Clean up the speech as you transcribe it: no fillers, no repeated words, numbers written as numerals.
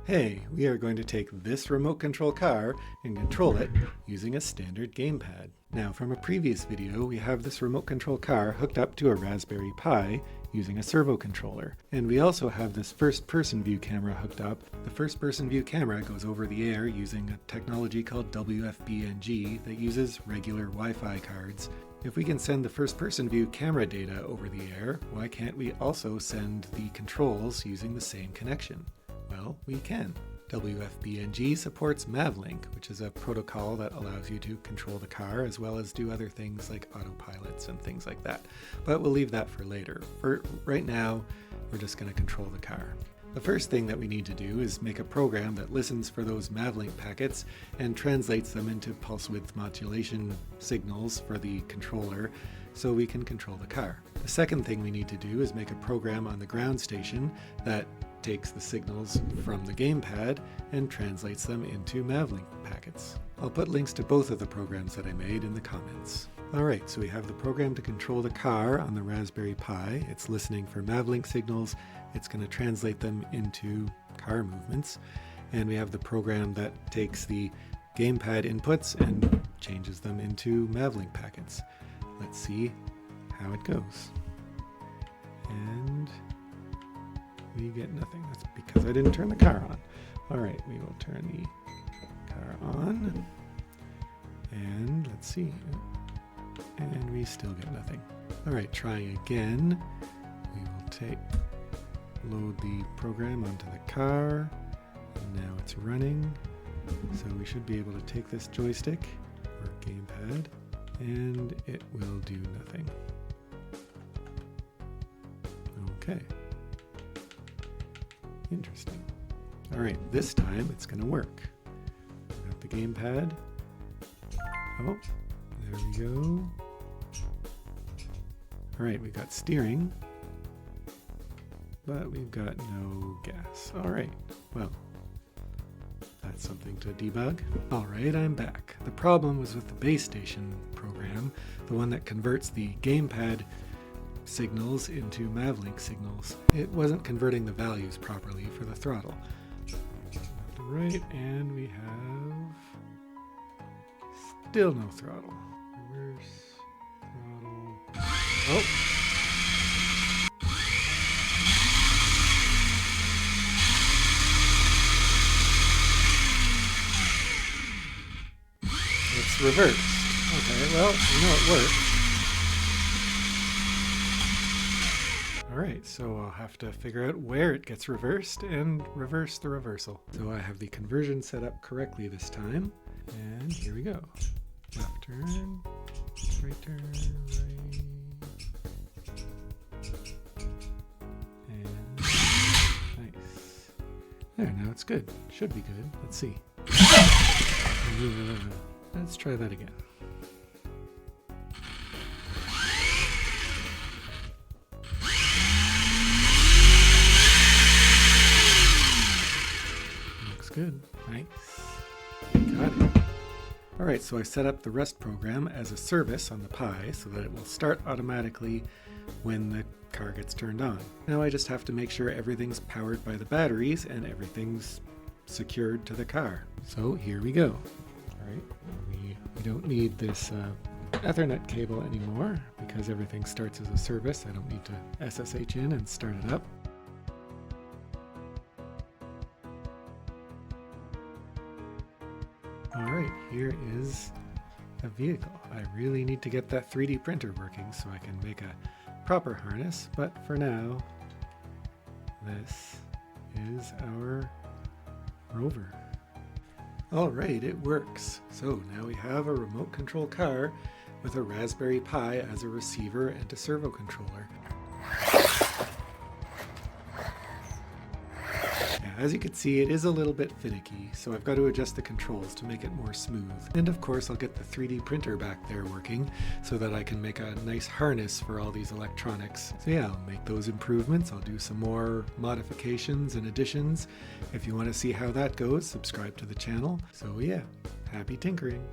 Hey, we are going to take this remote control car and control it using a standard gamepad. Now, from a previous video, we have this remote control car hooked up to a Raspberry Pi using a servo controller. And we also have this first-person view camera hooked up. The first-person view camera goes over the air using a technology called WFB-NG that uses regular Wi-Fi cards. If we can send the first-person view camera data over the air, why can't we also send the controls using the same connection? Well, we can. WFB-NG supports MavLink, which is a protocol that allows you to control the car as well as do other things like autopilots and things like that. But we'll leave that for later. For right now, we're just going to control the car. The first thing that we need to do is make a program that listens for those MavLink packets and translates them into pulse width modulation signals for the controller so we can control the car. The second thing we need to do is make a program on the ground station that takes the signals from the gamepad and translates them into MavLink packets. I'll put links to both of the programs that I made in the comments. Alright, so we have the program to control the car on the Raspberry Pi. It's listening for MavLink signals. It's going to translate them into car movements. And we have the program that takes the gamepad inputs and changes them into MavLink packets. Let's see how it goes. And we get nothing. That's because I didn't turn the car on. Alright, we will turn the car on. And let's see. And we still get nothing. Alright, trying again. We will load the program onto the car. And now it's running. So we should be able to take this joystick or gamepad and it will do nothing. Okay. Interesting. Alright, this time it's going to work. Got the gamepad. Oh, there we go. Alright, we've got steering, but we've got no gas. Alright, well, that's something to debug. Alright, I'm back. The problem was with the base station program, the one that converts the gamepad signals into MavLink signals. It wasn't converting the values properly for the throttle. Left to right, and we have still no throttle. Reverse throttle. Oh! It's reversed. Okay, well, we know it works. Alright, so I'll have to figure out where it gets reversed and reverse the reversal. So I have the conversion set up correctly this time. And here we go. Left turn, right turn, right. And nice. There, now it's good. Should be good. Let's see. Let's try that again. Good. Nice. Got it. Alright, so I set up the rest program as a service on the Pi so that it will start automatically when the car gets turned on. Now I just have to make sure everything's powered by the batteries and everything's secured to the car. So here we go. Alright, we don't need this Ethernet cable anymore because everything starts as a service. I don't need to SSH in and start it up. Alright, here is a vehicle. I really need to get that 3D printer working so I can make a proper harness, but for now, this is our rover. Alright, it works. So now we have a remote control car with a Raspberry Pi as a receiver and a servo controller. As you can see, it is a little bit finicky, so I've got to adjust the controls to make it more smooth. And of course, I'll get the 3D printer back there working so that I can make a nice harness for all these electronics. So yeah, I'll make those improvements. I'll do some more modifications and additions. If you want to see how that goes, subscribe to the channel. So yeah, happy tinkering.